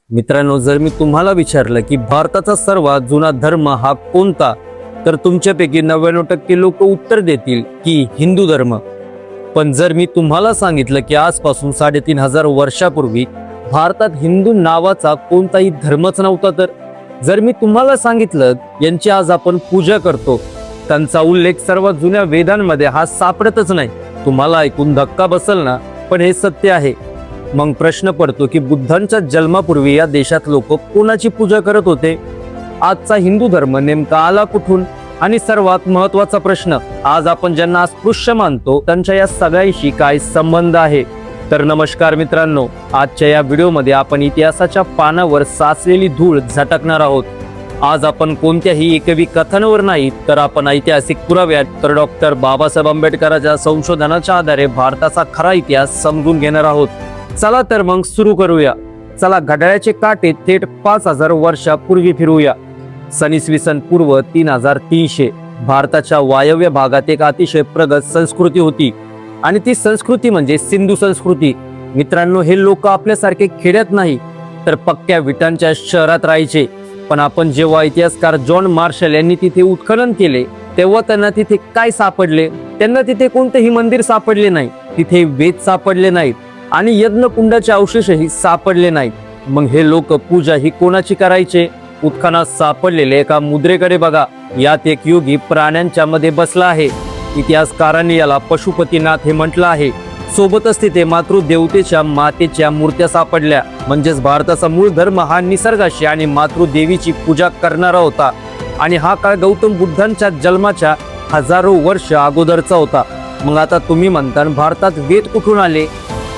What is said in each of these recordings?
मित्रांनो, जर मी तुम्हाला विचारलं की भारताचा सर्वात जुना धर्म हा कोणता, तर तुमच्यापैकी 99% लोक उत्तर देतील की हिंदू धर्म. पण जर मी तुम्हाला सांगितलं की आजपासून 3500 वर्षापूर्वी भारतात हिंदू नावाचा कोणताही धर्मच नव्हता, तर जर मी तुम्हाला सांगितलं यांची आज आपण पूजा करतो, त्यांचा उल्लेख सर्वात जुन्या वेदांमध्ये हा सापडतच नाही, तुम्हाला ऐकून धक्का बसल ना, पण हे सत्य आहे. मग प्रश्न पडतो की बुद्धांच्या जन्मापूर्वी या देशात लोक कोणाची पूजा करत होते? आजचा हिंदू धर्म नेमका आला कुठून? आणि सर्वात महत्वाचा प्रश्न, आज आपण ज्यांना अस्पृश्य मानतो त्यांच्या या सगळ्याशी काय संबंध आहे? तर नमस्कार मित्रांनो, आजच्या या व्हिडिओमध्ये आपण इतिहासाच्या पानावर साचलेली धूळ झटकणार आहोत. आज आपण कोणत्याही एकवी कथनावर नाही, तर आपण ऐतिहासिक पुराव्यात, तर डॉक्टर बाबासाहेब आंबेडकरांच्या संशोधनाच्या आधारे भारताचा खरा इतिहास समजून घेणार आहोत. चला तर मग सुरू करूया. चला घड्याळाचे काटे थेट 5000 वर्षापूर्वी फिरूया. सन इसवी सन पूर्व 3300 भारताच्या वायव्य भागात एक अतिशय प्रगत संस्कृती होती, आणि ती संस्कृती म्हणजे सिंधू संस्कृती. मित्रांनो, हे लोक आपल्यासारखे खेड्यात नाही, तर पक्क्या विटांच्या शहरात राहायचे. पण आपण जेव्हा इतिहासकार जॉन मार्शल यांनी तिथे उत्खनन केले, तेव्हा त्यांना तिथे काय सापडले? त्यांना तिथे कोणतेही मंदिर सापडले नाही, तिथे वेद सापडले नाहीत, आणि यज्ञकुंडाचे अवशेषही सापडले नाहीत. मग हे लोक पूजा ही कोणाची करायचे? उत्खनात सापडलेले एका मुद्रेकडे बघा. यात एक योगी प्राण्यांच्या मध्ये बसला आहे. इतिहासकारांनी याला पशुपतीनाथ हे म्हटलं आहे. सोबतच तिथे मातृदेवतेच्या मातेच्या मूर्त्या सापडल्या. म्हणजेच भारताचा मूळ धर्म हा निसर्गाशी आणि मातृदेवीची पूजा करणारा होता. आणि हा काळ गौतम बुद्धांच्या जन्माच्या हजारो वर्ष अगोदरचा होता. मग आता तुम्ही म्हणता, भारतात वेद कुठून आले?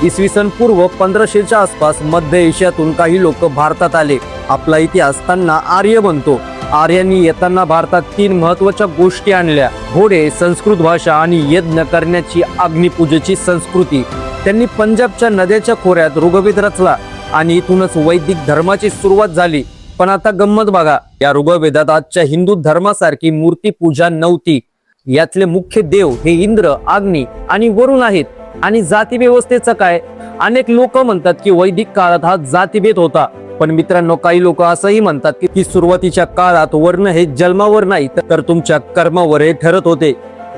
इसवी सन पूर्व 1500च्या आसपास मध्य एशियातून काही लोक भारतात आले. आपला इतिहास त्यांना आर्य बनतो. आर्यांनी येताना भारतात 3 महत्वाच्या गोष्टी आणल्या: घोडे, संस्कृत भाषा आणि यज्ञ करण्याची अग्निपूजेची संस्कृती. त्यांनी पंजाबच्या नद्याच्या खोऱ्यात ऋग्वेद रचला, आणि इथूनच वैदिक धर्माची सुरुवात झाली. पण आता गंमत बघा, या ऋग्वेदात आजच्या हिंदू धर्मासारखी मूर्ती पूजा नव्हती. यातले मुख्य देव हे इंद्र, अग्नी आणि वरुण आहेत. आणि जाती व्यवस्थेचं काय? अनेक लोक म्हणतात की वैदिक काळात हा जातीभेद होता. पण मित्रांनो, काही लोक असंही म्हणतात की सुरुवातीच्या काळात वर्ण हे जन्मावर नाही, तर तुमच्या कर्मावर हे ठरत होते.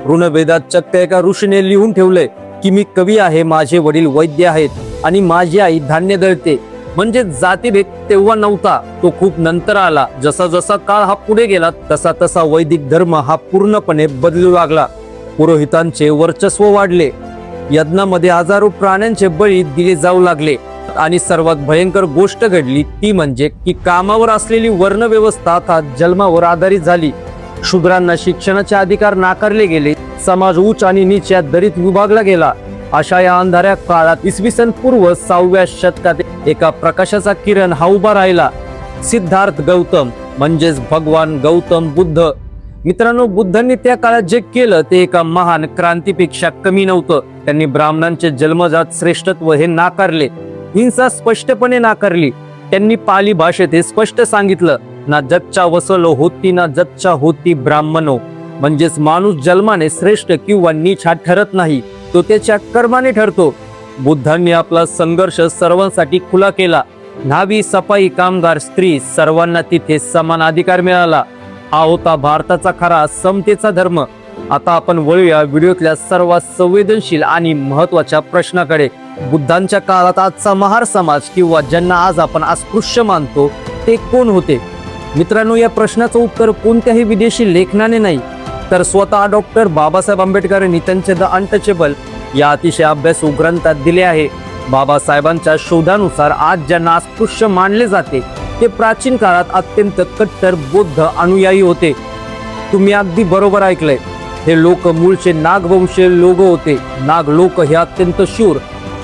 ऋग्वेदात चक्क एका ऋषीने लिहून ठेवलंय की मी कवी आहे, माझे वडील वैद्य आहेत आणि माझी आई धान्य दळते. म्हणजे जातीभेद तेव्हा नव्हता, तो खूप नंतर आला. जसा जसा काळ हा पुढे गेला, तसा तसा वैदिक धर्म हा पूर्णपणे बदलू लागला. पुरोहितांचे वर्चस्व वाढले, यज्ञामध्ये हजारो प्राण्यांचे बळी दिले जाऊ लागले, आणि सर्वात भयंकर गोष्ट घडली ती म्हणजे की कामावर असलेली वर्ण व्यवस्था आता जन्मावर आधारित झाली. शूद्रांना शिक्षणाचे अधिकार नाकारले गेले. समाज उच्च आणि नीच या दरीत विभागला गेला. अशा या अंधाऱ्या काळात इसवी सन पूर्व 6व्या शतकात एका प्रकाशाचा किरण हा उभा राहिला. सिद्धार्थ गौतम, म्हणजेच भगवान गौतम बुद्ध. मित्रांनो, बुद्धांनी त्या काळात जे केलं ते एका महान क्रांतीपेक्षा कमी नव्हतं. त्यांनी ब्राह्मणांचे जन्मजात श्रेष्ठत्व हे नाकारले, हिंसा स्पष्टपणे नाकारली. त्यांनी पाली भाषेत हे स्पष्ट सांगितलं, ना जगच्या वसलो होती ना जगच्या होती ब्राह्मणो. म्हणजेच माणूस जन्माने श्रेष्ठ किंवा नीच हा ठरत नाही, तो त्याच्या कर्माने ठरतो. बुद्धांनी आपला संघर्ष सर्वांसाठी खुला केला. न्हावी, सफाई कामगार, स्त्री सर्वांना तिथे समान अधिकार मिळाला. हा होता भारताचा खरा समतेचा धर्म. आता आपण वळूया व्हिडिओतल्या सर्वात संवेदनशील आणि महत्वाच्या प्रश्नाकडे. बुद्धांच्या काळात आजचा महार समाज किंवा ज्यांना आज आपण अस्पृश्य मानतो ते कोण होते? मित्रांनो, या प्रश्नाचं उत्तर कोणत्याही विदेशी लेखनाने नाही, तर स्वतः डॉक्टर बाबासाहेब आंबेडकर यांनी त्यांचे द अनटचेबल या अतिशय अभ्यासू ग्रंथात दिले आहे. बाबासाहेबांच्या शोधानुसार आज ज्यांना अस्पृश्य मानले जाते ते प्राचीन काळात अत्यंत कट्टर बौद्ध अनुयायी होते. तुम्ही अगदी बरोबर ऐकलंय, हे लोक मूळचे नागवंशीय लोक होते. नाग लोक हे अत्यंत शूर,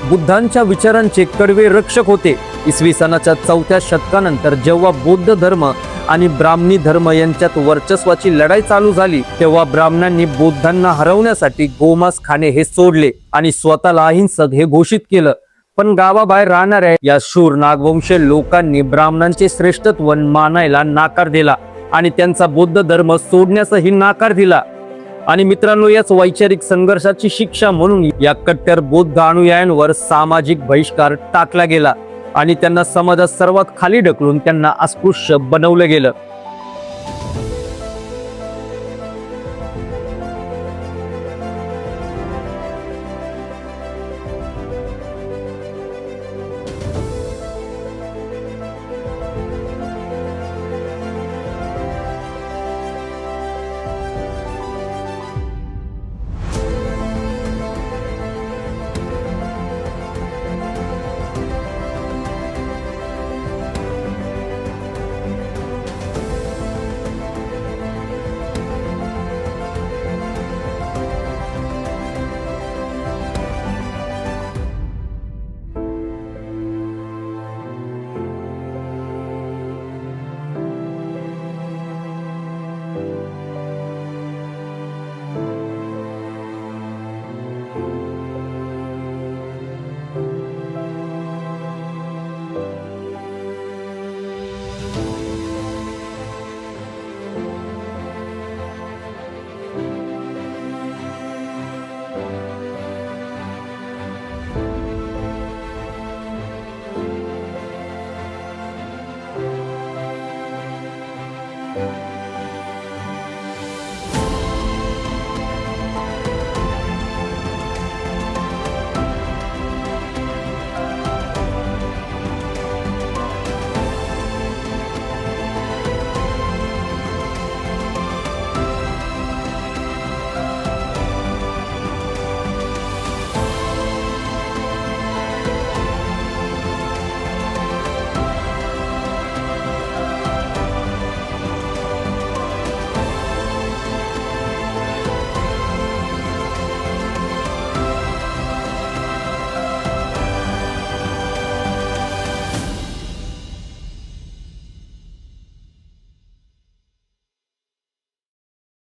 बुद्धांच्या विचारांचे कडवे रक्षक होते. इसवी सनाच्या 4थ्या शतकानंतर जेव्हा बौद्ध धर्म आणि ब्राह्मणी धर्म यांच्यात वर्चस्वाची लढाई चालू झाली, तेव्हा ब्राह्मणांनी बौद्धांना हरवण्यासाठी गोमांस खाणे हे सोडले आणि स्वतःला अहिंसक हे घोषित केलं. पण गावाबाहेर राहणाऱ्या या शूर नागवंशीय लोकांनी ब्राह्मणांचे श्रेष्ठत्व मानायला नाकार दिला आणि त्यांचा बौद्ध धर्म सोडण्याचाही नाकार दिला. आणि मित्रांनो, याच वैचारिक संघर्षाची शिक्षा म्हणून या कट्टर बौद्ध अनुयायांवर सामाजिक बहिष्कार टाकला गेला. आणि त्यांना समाजात सर्वात खाली ढकलून त्यांना अस्पृश्य बनवलं गेलं.